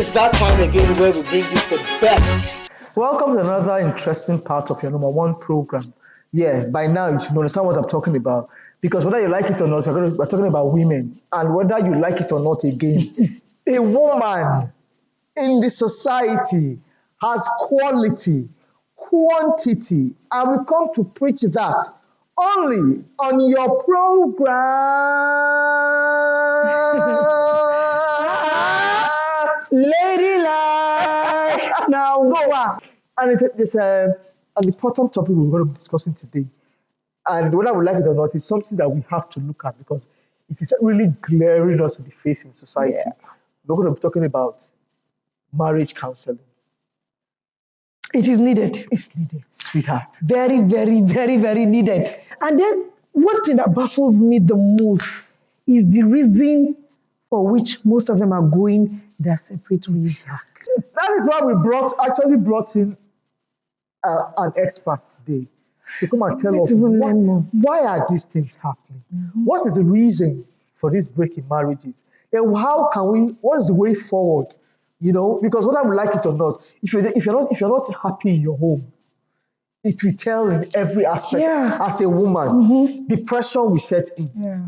is that time again where we bring you the best. Welcome to another interesting part of your number one program. Yeah, by now you should understand what I'm talking about. Because whether you like it or not, we're talking about women. And whether you like it or not again, a woman in the society has quality, quantity, and we come to preach that only on your program. Ladylike. Now go on. And it's an important topic we're going to be discussing today. And whether we like it or not, it's something that we have to look at because it is really glaring us in the face in society. Yeah. We're going to be talking about marriage counseling. It is needed. It's needed, sweetheart. Very, very, very, very needed. And then one thing that baffles me the most is the reason for which most of them are going their separate ways. That is why we actually brought in an expert today to come and tell us why are these things happening? Mm-hmm. What is the reason for this break in marriages? Then what is the way forward? You know, because whether we like it or not, if you're not happy in your home, it will tell in every aspect. Yeah. As a woman, mm-hmm. Depression will set in. Yeah.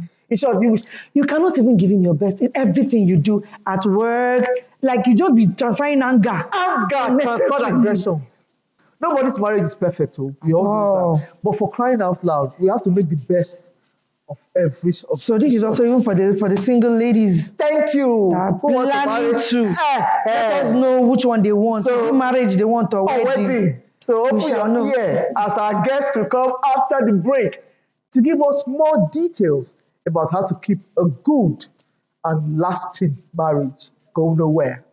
You cannot even give in your best in everything you do at work. Like you just be transferring anger, transfer aggressions. Nobody's marriage is perfect, we all know that. But for crying out loud, we have to make the best of every. So this is also even for the single ladies. Thank you. Who want to marry too. Let us know which one they want. So marriage they want or wedding. So open your ear as our guests will come after the break to give us more details about how to keep a good and lasting marriage go nowhere.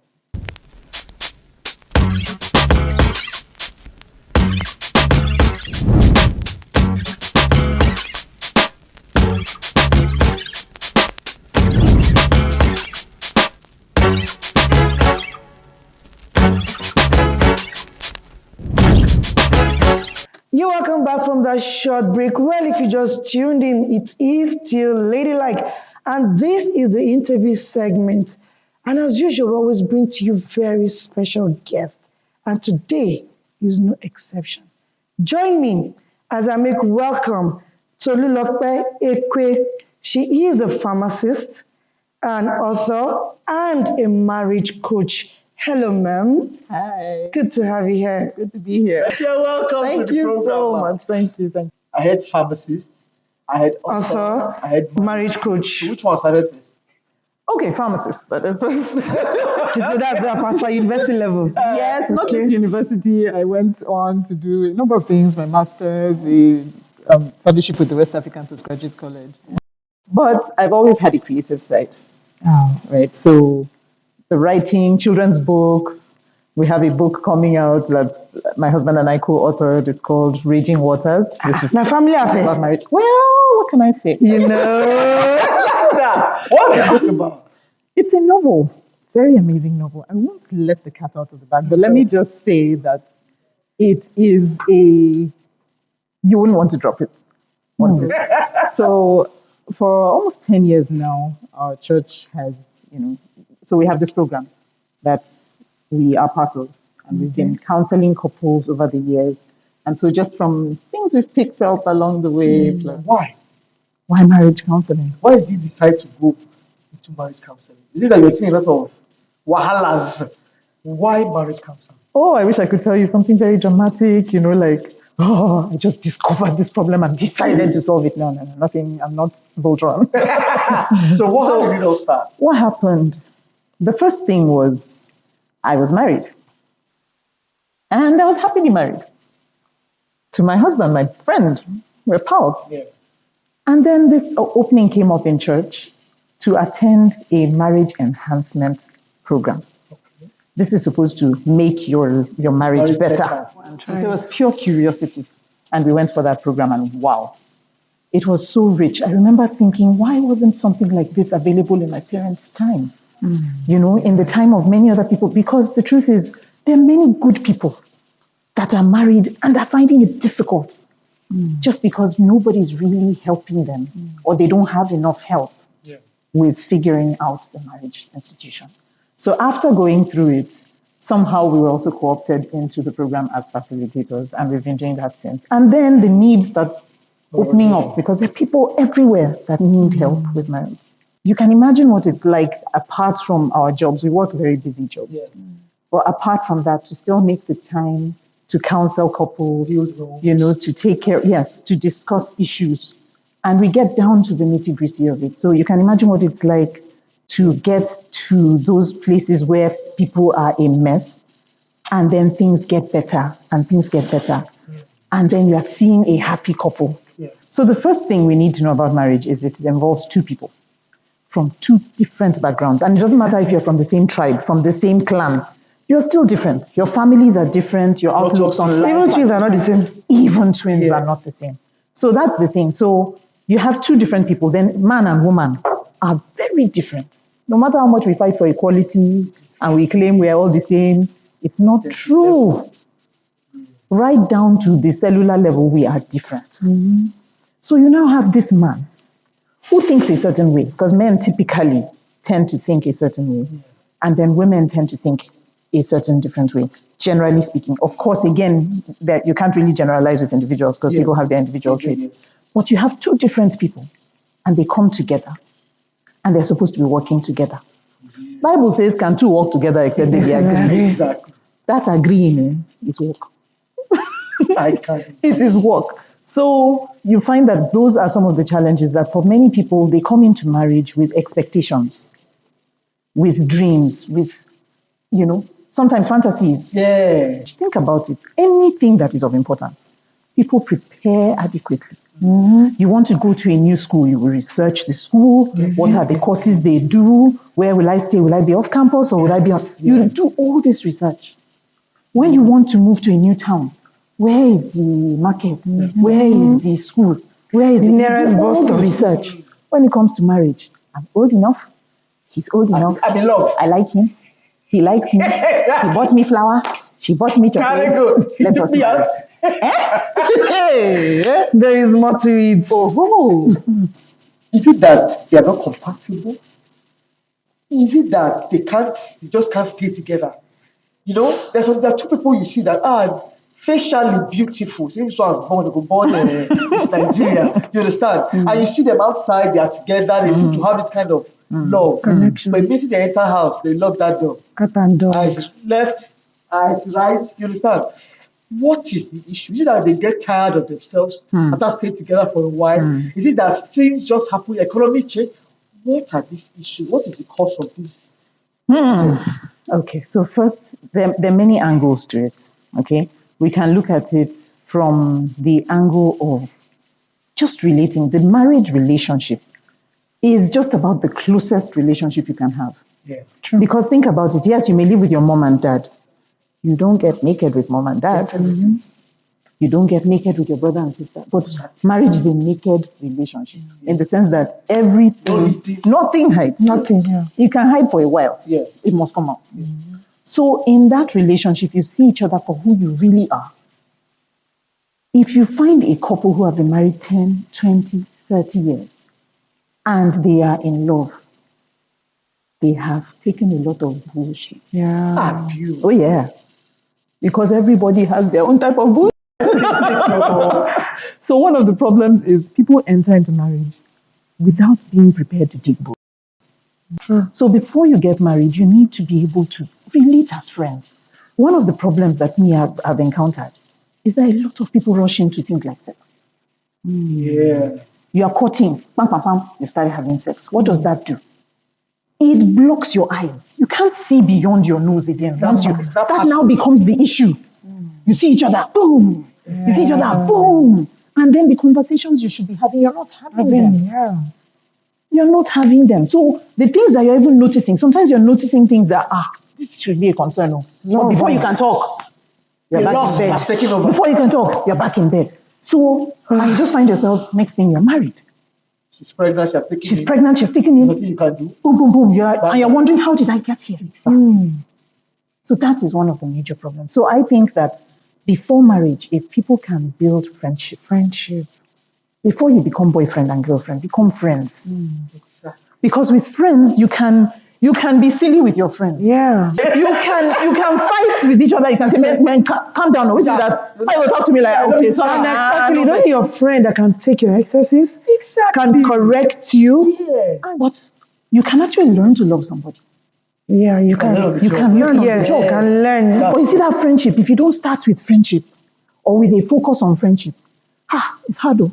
You're welcome back from that short break. Well, if you just tuned in, it is still Ladylike. And this is the interview segment. And as usual, we always bring to you very special guests. And today is no exception. Join me as I make welcome Tolulope Ekwe. She is a pharmacist, an author, and a marriage coach. Hello, ma'am. Hi. Good to have you here. Good to be here. You're welcome. Thank you so much. Thank you. I had pharmacist. I had author. I had marriage coach. Which one started first? Okay, pharmacist started first. So that's the Pastor University level. Yes, not just university. I went on to do a number of things. My master's, a fellowship with the West African Postgraduate College. But I've always had a creative side. Right. So the writing, children's books. We have a book coming out that's my husband and I co-authored. It's called Raging Waters. This is my family affair. About marriage. Well, what can I say? You know. What's the book about? It's a novel. Very amazing novel. I won't let the cat out of the bag, but let me just say that it is you wouldn't want to drop it. So for almost 10 years now, our church has, so we have this program that we are part of, and we've been counseling couples over the years. And so just from things we've picked up along the way. Why? Why marriage counseling? Why did you decide to go into marriage counseling? Is it that you're seeing a lot of wahalas? Why marriage counseling? Oh, I wish I could tell you something very dramatic, I just discovered this problem and decided to solve it. No, nothing. I'm not Voltron. So how did it all start? What happened? The first thing was I was married. And I was happily married to my husband, my friend. We're pals. Yeah. And then this opening came up in church to attend a marriage enhancement program. Okay. This is supposed to make your marriage better. So it was pure curiosity. And we went for that program and wow, it was so rich. I remember thinking, why wasn't something like this available in my parents' time? In the time of many other people? Because the truth is, there are many good people that are married and are finding it difficult just because nobody's really helping them or they don't have enough help with figuring out the marriage institution. So after going through it, somehow we were also co-opted into the program as facilitators, and we've been doing that since. And then the need starts opening up because there are people everywhere that need help with marriage. You can imagine what it's like apart from our jobs. We work very busy jobs. Yeah. But apart from that, to still make the time to counsel couples, to take care, to discuss issues. And we get down to the nitty-gritty of it. So you can imagine what it's like to get to those places where people are a mess, and then things get better, and things get better. And then you are seeing a happy couple. Yeah. So the first thing we need to know about marriage is it involves two people from two different backgrounds. And it doesn't matter if you're from the same tribe, from the same clan. You're still different. Your families are different. Your outlooks on life. Even twins are not the same. Even twins are not the same. So that's the thing. So you have two different people. Then man and woman are very different. No matter how much we fight for equality and we claim we are all the same, it's not true. Right down to the cellular level, we are different. Mm-hmm. So you now have this man who thinks a certain way, because men typically tend to think a certain way, and then women tend to think a certain different way, generally speaking. Of course, again, that you can't really generalize with individuals because people have their individual traits. But you have two different people, and they come together, and they're supposed to be working together. Bible says, can two work together except they agree? Exactly. That agreeing is work. It is work. So you find that those are some of the challenges that for many people, they come into marriage with expectations, with dreams, with, sometimes fantasies. Yeah. Think about it. Anything that is of importance, people prepare adequately. Mm-hmm. You want to go to a new school, you will research the school. Mm-hmm. What are the courses they do? Where will I stay? Will I be off campus or will I be on? You do all this research. When you want to move to a new town, where is the market? Mm-hmm. Where is the school? Where is the nearest bus stop? Research. When it comes to marriage, I'm old enough. He's old enough. I'm in love. I like him. He likes me. He bought me flour. She bought me chocolate. Let us marry. There is more to it. Oh. Is it that they are not compatible? Is it that they just can't stay together? There are two people you see that are facially beautiful. Since one was born in Nigeria, you understand? Mm-hmm. And you see them outside, they are together, they seem to have this kind of love. Connection. But immediately they enter house, they lock that door. Cut and door. Eyes left, eyes right, you understand? What is the issue? Is it that they get tired of themselves after staying together for a while? Is it that things just happen, economy change? What are these issues? What is the cause of this? Okay, so first, there are many angles to it, okay? We can look at it from the angle of just relating. The marriage relationship is just about the closest relationship you can have. Yeah, true. Because think about it. Yes, you may live with your mom and dad. You don't get naked with mom and dad. Mm-hmm. You don't get naked with your brother and sister. But marriage is a naked relationship in the sense that everything, nothing hides. Nothing, yeah. You can hide for a while. Yeah. It must come out. Mm-hmm. So in that relationship, you see each other for who you really are. If you find a couple who have been married 10, 20, 30 years, and they are in love, they have taken a lot of bullshit. Yeah. Abuse. Oh, yeah. Because everybody has their own type of bullshit. So one of the problems is people enter into marriage without being prepared to take bullshit. Sure. So before you get married, you need to be able to relate as friends. One of the problems that me have encountered is that a lot of people rush into things like sex. Yeah. You are courting, bam, bam, bam, you started having sex. What does that do? It blocks your eyes. You can't see beyond your nose again. That now becomes the issue. You see each other, boom. Yeah. You see each other, boom. And then the conversations you should be having, you're not having them. Yeah. You're not having them. So the things that you're even noticing, sometimes you're noticing things that, this should be a concern. No. But before you can talk, you're back in bed. Before you can talk, you're back in bed. So you just find yourself, next thing you're married. She's pregnant, she's taking you. Nothing you can do. Boom, boom, boom. And you're wondering, how did I get here? So that is one of the major problems. So I think that before marriage, if people can build friendship, before you become boyfriend and girlfriend, become friends. Exactly. Because with friends, you can You can be silly with your friend. Yeah. You can fight with each other. You can say, man, calm down. What's that? Why you talk to me like, okay, so And actually, it's only your friend that can take your excesses, Exactly. can correct you. Yes. But you can actually learn to love somebody. Yeah, you can. You can learn on the Yes, you job. can learn. But you see that friendship, if you don't start with friendship or with a focus on friendship, it's hard though.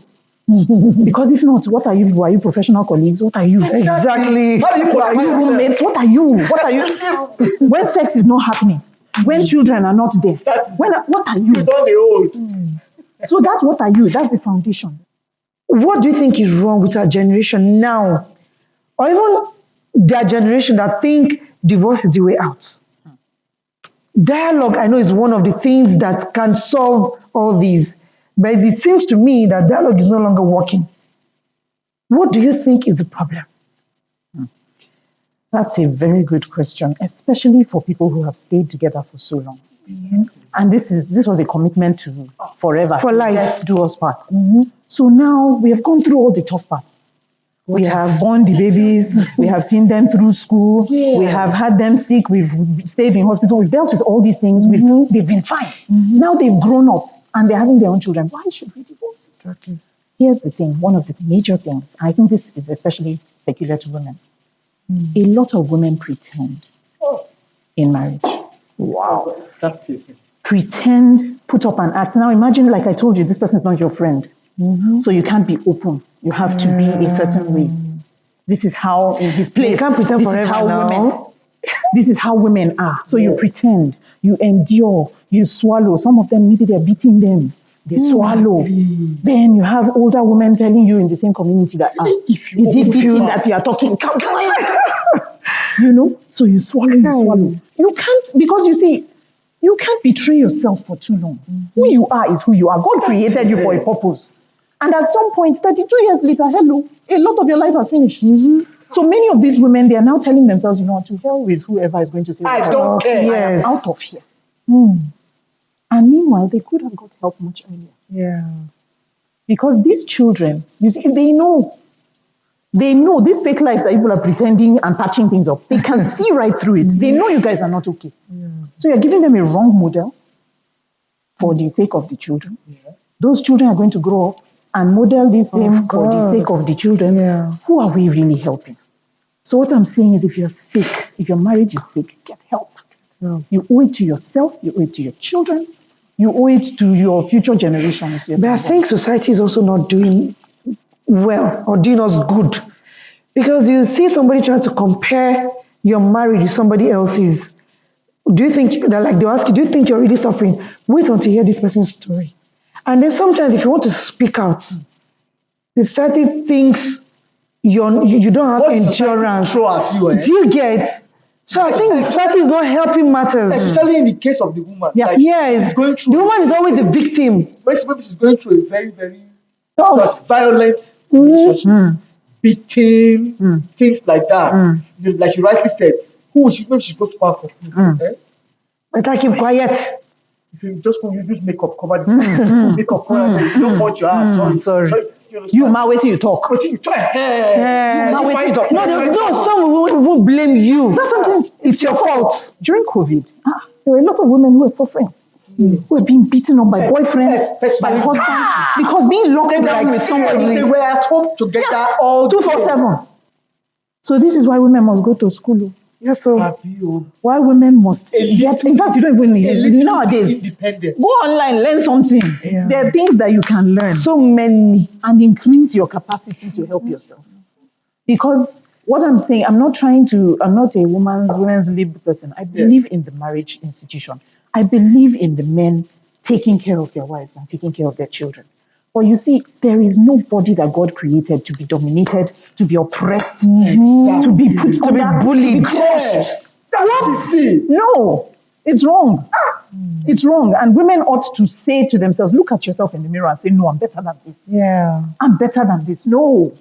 Because if not, what are you? Are you professional colleagues? What are you? Exactly. How do you Are you roommates? What are you? What are you? When sex is not happening, when children are not there, what are you? You don't be old. So that's what are you? That's the foundation. What do you think is wrong with our generation now? Or even their generation that think divorce is the way out? Dialogue, I know, is one of the things that can solve all these. But it seems to me that dialogue is no longer working. What do you think is the problem? That's a very good question, especially for people who have stayed together for so long. And this was a commitment to forever. For life. Death do us part. So now we have gone through all the tough parts. We have born the babies, we have seen them through school, we have had them sick, we've stayed in hospital, we've dealt with all these things, they've been fine. Now they've grown up and they're having their own children. Why should we divorce? Exactly. Here's the thing, one of the major things, I think this is especially peculiar to women. A lot of women pretend in marriage. Wow. That is it. Pretend, put up an act. Now imagine, like I told you, this person is not your friend. So you can't be open. You have to be a certain way. This is how, in his place, You can't pretend this forever is how now. women. This is how women are. So you pretend, you endure, you swallow. Some of them, maybe they're beating them. They swallow. Then you have older women telling you in the same community that, is it beating that you are talking? Come on. So you swallow, you swallow. You can't, because you see, you can't betray yourself for too long. Who you are is who you are. God created you for a purpose. And at some point, 32 years later, hello, a lot of your life has finished. So many of these women, they are now telling themselves, to hell with whoever is going to say, I don't care. Yes. I am out of here. And meanwhile, they could have got help much earlier. Yeah. Because these children, you see, they know these fake lives that people are pretending and patching things up. They can see right through it. They know you guys are not okay. So you're giving them a wrong model for the sake of the children. Those children are going to grow up and model the same for the sake of the children. Who are we really helping? So what I'm saying is, if you're sick, if your marriage is sick, get help. You owe it to yourself, you owe it to your children, you owe it to your future generations. But I think society is also not doing well or doing us good. Because you see somebody trying to compare your marriage with somebody else's. Do you think that, like, they'll ask you, do you think you're really suffering? Wait until you hear this person's story. And then sometimes if you want to speak out, the society thinks you don't have endurance. Throw at you, Do you get? So I think society is not helping matters. Especially in the case of the woman. Like, Yes. she's going through, The woman is always the victim. when she's going through a very, very violent relationship, beating, things like that. Like you rightly said, maybe she's supposed to come for peace. But I keep quiet. If you just go, you use makeup, cover this. Makeup cover this. You don't want your ass. Sorry. You ma wait till you talk. But you talk. No, some will blame you. That's something. It's your fault. During COVID, there were a lot of women who were suffering, who were being beaten up by boyfriends, by husbands, because being locked down with somebody. They were at home together all 247. So this is why women must go to school. That's so. Why women must get, in fact, you don't even need nowadays. Independent. Go online, learn something. There are things that you can learn. So many. And increase your capacity to help yourself. Because what I'm saying, I'm not a women's lib person. I believe in the marriage institution. I believe in the men taking care of their wives and taking care of their children. But you see, there is nobody that God created to be dominated, to be oppressed, to be put To be bullied. to be crushed. What? No, it's wrong. It's wrong. And women ought to say to themselves, look at yourself in the mirror and say, no, I'm better than this. Yeah. I'm better than this. No.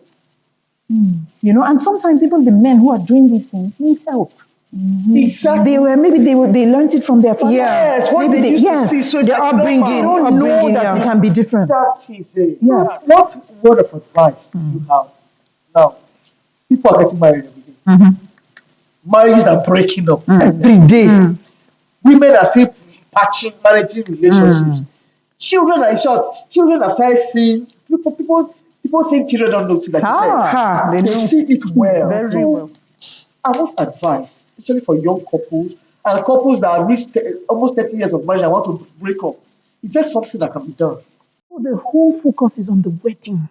And sometimes even the men who are doing these things need help. Exactly. They learned it from their father. Yes, what they used to see. So They're upbringing. They don't know that it can be different. That is it. Yes. What word of advice do you have? Now, people are getting married every day. marriages are breaking up Every day. women are still patching managing relationships. Children are in short. Children have started seeing people think children don't know too, like you Ah, said. They see it well. Very So, well. I want advice, especially for young couples and couples that have reached almost 30 years of marriage and want to break up. Is there something that can be done? So the whole focus is on the wedding,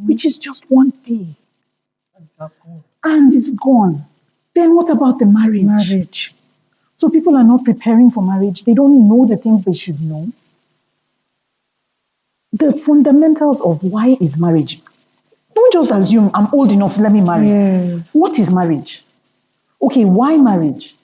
which is just one day, That's good. and it's gone. Then what about the marriage? marriage. So people are not preparing for marriage. They don't know the things they should know. The fundamentals of why is marriage. Don't just assume I'm old enough, let me marry. Yes. What is marriage? Okay, why marriage?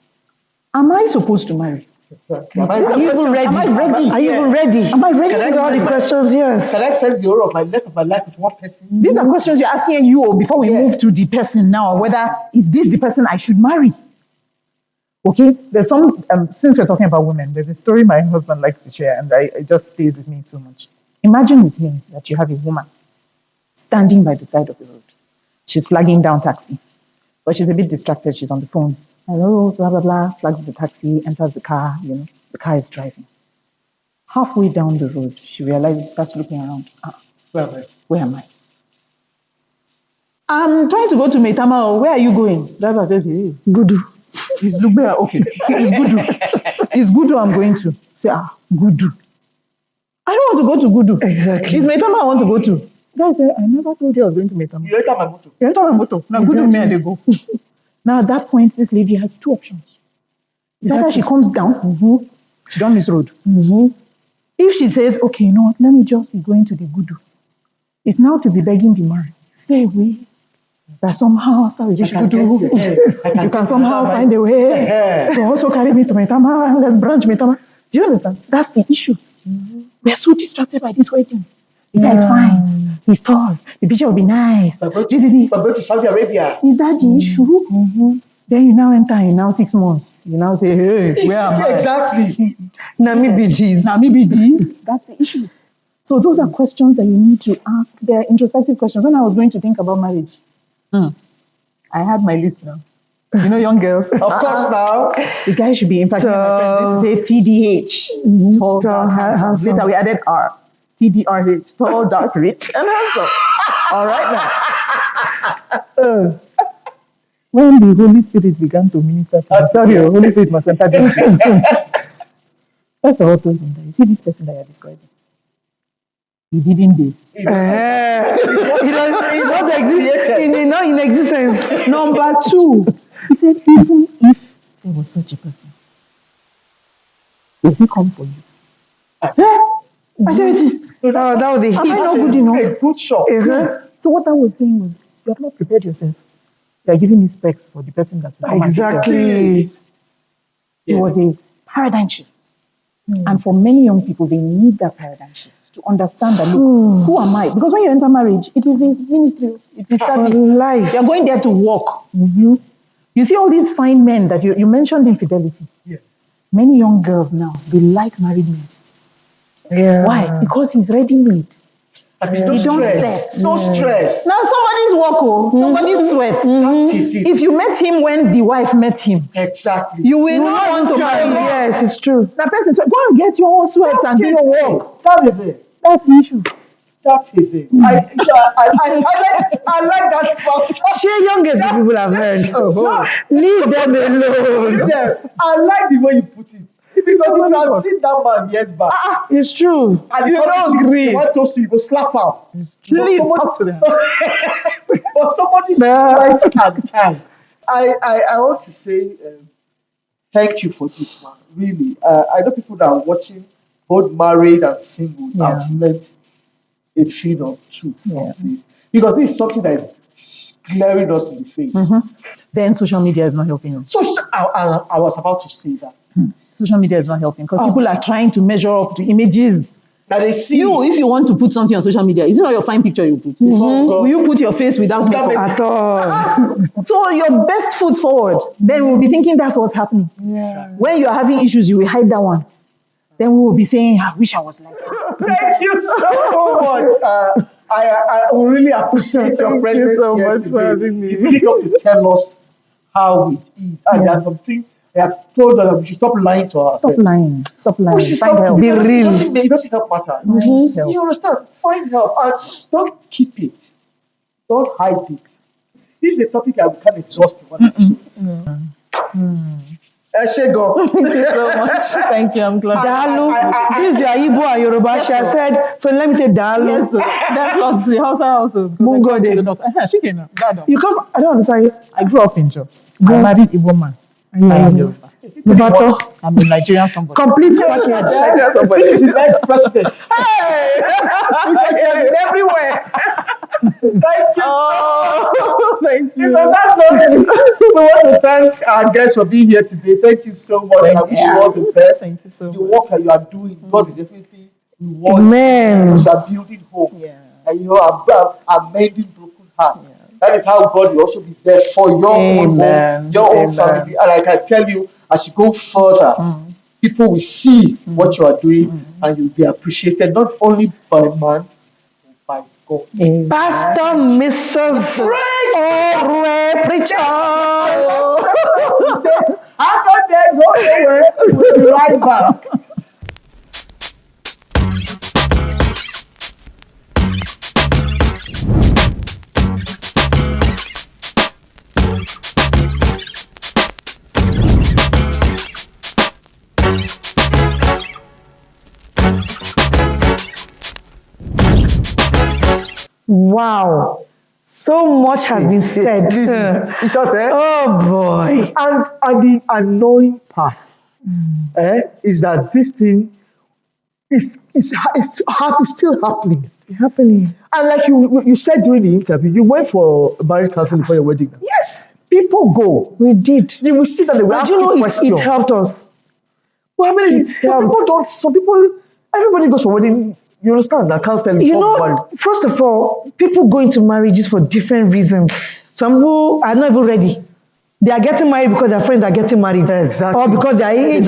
Am I supposed to marry? Exactly. Are you even ready? Am I ready? Are you even ready? Am I ready? Can I These are all the spend my- questions, yes. Can I spend the whole of my rest of my life with one person? These are questions you're asking you before we move to the person now, whether is this the person I should marry? Okay, there's some, since we're talking about women, there's a story my husband likes to share and it just stays with me so much. Imagine with me that you have a woman standing by the side of the road. She's flagging down taxi, but she's a bit distracted. She's on the phone. Hello, blah, blah, blah, flags the taxi, enters the car, the car is driving. Halfway down the road, she realizes, starts looking around. Where am I? I'm trying to go to Maitama. Where are you going? Driver says, hey, Gudu. it's Lugbe. Okay, it's Gudu. It's Gudu I'm going to. Say, Gudu. I don't want to go to Gudu. Exactly. It's Maitama I want to go to. Guy say, I never told you I was going to Maitama. You enter my motor. You enter my motor. Now Gudu me and they go. Now at that point, this lady has two options. It's either she comes down, she don't miss road. If she says, okay, you know what, let me just be going to the Gudu. It's now to be begging the man, stay away. That somehow after we reach Gudu, you can somehow find a way to also carry me to Maitama. Let's branch Maitama. Do you understand? That's the issue. We are so distracted by this wedding. The guy is fine. He's tall. The picture will be nice. This is it. We're going to Saudi Arabia. Is that the issue? Then you now enter in now 6 months. You now say, hey, where am I? Exactly. Namibi's. Now maybe this. That's the issue. So those are questions that you need to ask. They're introspective questions. When I was going to think about marriage, I had my list now. You know, young girls. Of course now. The guy should be, in fact, my friends used to say TDH. Tall, dark, handsome. Later we added R. TDRH. Tall, dark, rich, and handsome. All right now. When the Holy Spirit began to minister to me, sorry, Holy Spirit must enter this. First of all, told him that you see this person that you're describing. He didn't do. It does exist in existence. Number two, He said, even if there was such a person, will he come for you? I said, that was a Am I hit. not good enough? A good shot. Yes. So what I was saying was, you have not prepared yourself. You are giving me specs for the person that will come and take care of you. Exactly. It was a paradigm shift. And for many young people, they need that paradigm shift to understand that, look, who am I? Because when you enter marriage, it is a ministry, it is service. Life. You're going there to work. You see all these fine men that you mentioned infidelity. Yes. Many young girls now, they like married men. Yeah. Why? Because he's ready-made. I mean, no You don't stress. stress. No stress. Now somebody's work, somebody's sweat. That is it. If you met him when the wife met him, Exactly. you will not want to marry him. Yes, it's true. That person, so go and get your own sweat and do your work. That is it. That's the issue. That is it. I like that part. Share youngest people have heard. Leave them alone. I like the way you put it. Because if you had seen that man years back, It's true. and You don't agree. you want us to, you go slap out. Please talk to them. But somebody's right and time. I want to say thank you for this, man. Really. I know people that are watching, both married and single, have learned a feed of truth from this. Because this is something that is glaring us in the face. Then social media is not helping us. So I was about to say that. Social media is not helping because people are trying to measure up to images. That they see You, if you want to put something on social media, is it not your fine picture you put? Will you put your face without makeup? At all. So your best foot forward, then we'll be thinking that's what's happening. When you're having issues, you will hide that one. Then we will be saying, I wish I was like that. Thank you so much. I really appreciate your presence. so here much for today. having me. You really got to tell us how it is. And there are some things I have told us that we should stop lying to ourselves. Stop lying. Stop lying. We should Find stop. help. Be real. It doesn't help matter. Find help. You understand? Find help and don't keep it. Don't hide it. This is a topic I can exhaust in one episode. Eshego. Thank you so much. Thank you. I'm glad. Dalu. Since you are Igbo and Yoruba, she has said, so let me say Dalu. Yes, so that plus the house also. Mungo Day. You come, I don't understand. I grew up in Jos. I married Igbo man. I am Yoruba. Bato. I'm a Nigerian somebody. Complete package. This is the next president. Everywhere. Thank you. Oh, thank you. So that's not it. We want to thank our guests for being here today. Thank you so much. Thank I wish you. you all the best. Thank you so The much. work that you are doing, God will definitely reward Amen. you. Because you are building homes. Yeah. And you are mending broken hearts. That is how God will also be there for your own home, your own family. And I can tell you, as you go further, people will see what you are doing and you'll be appreciated not only by man, but by God. Pastor Mrs. Orwe Preacher. How about that? Go nowhere. We'll be right back. Wow. So much has been said. Listen, in short, Oh boy. and the annoying part is that this thing is still happening. Happening. And like you said during the interview, you went for marriage counseling for your wedding. Yes, People go. we did. You will sit and they will But ask you you know, questions. it helped us. But I mean, it some people helps. don't. Some people, everybody goes for wedding. You understand that counseling. You for know, marriage. first of all, people go into marriages for different reasons. Some who are not even ready. They are getting married because their friends are getting married. Exactly. Or because their age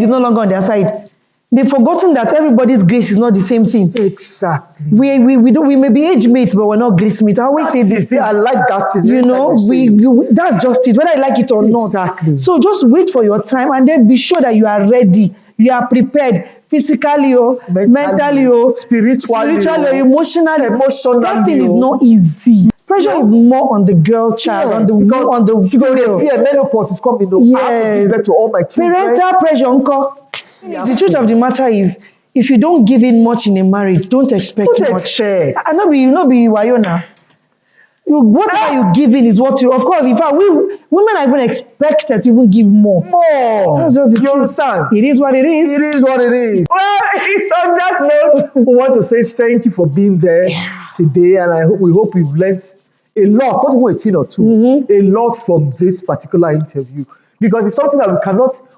is no longer on their side. They've forgotten that everybody's grace is not the same thing. Exactly. We may be age mates, but we're not grace mates. I always say this. I like that thing. You know, that's just it, whether I like it or not. Exactly. So just wait for your time and then be sure that you are ready. You are prepared physically, mentally, spiritually, emotionally. That thing is not easy. Pressure is more on the girl child, Yes, on the she got the fear menopause is coming. I have to give birth to all my children. Parental pressure, uncle. The truth of the matter is, if you don't give in much in a marriage, don't expect much. I know be Wayona. Whatever you give in is what you. Of course, in fact, women are even expected to even give more. That's just the You truth. understand? It is what it is. It is what it is. Well, it's on that note. We want to say thank you for being there today, and we hope we've learned a lot, not even a thing or two, a lot from this particular interview. Because it's something that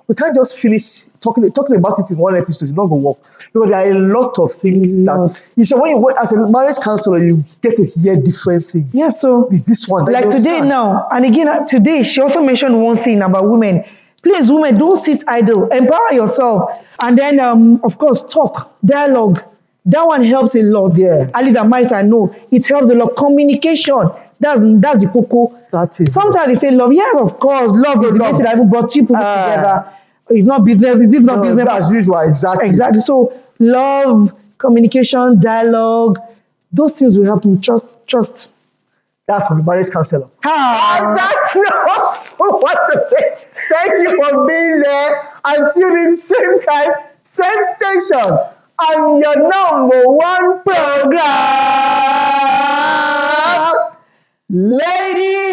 we can't just finish talking about it in one episode. It's not going to work. Because there are a lot of things that you should, when you work as a marriage counselor, you get to hear different things. Yeah, so is this one like today now, and again today, she also mentioned one thing about women. Please, women, don't sit idle. Empower yourself, and then of course, talk, dialogue. That one helps a lot. Yeah. At least I know it helps a lot. Communication. That's the cocoa. That is. Sometimes they say love. Yes, of course, love is the way that even brought two people together. It's not business. It is not business. As usual, exactly. Exactly. So love, communication, dialogue, those things will help you. Trust. That's from the marriage counselor. On that note, we want to say thank you for being there and tune in same time, same station on your number one program, Ladies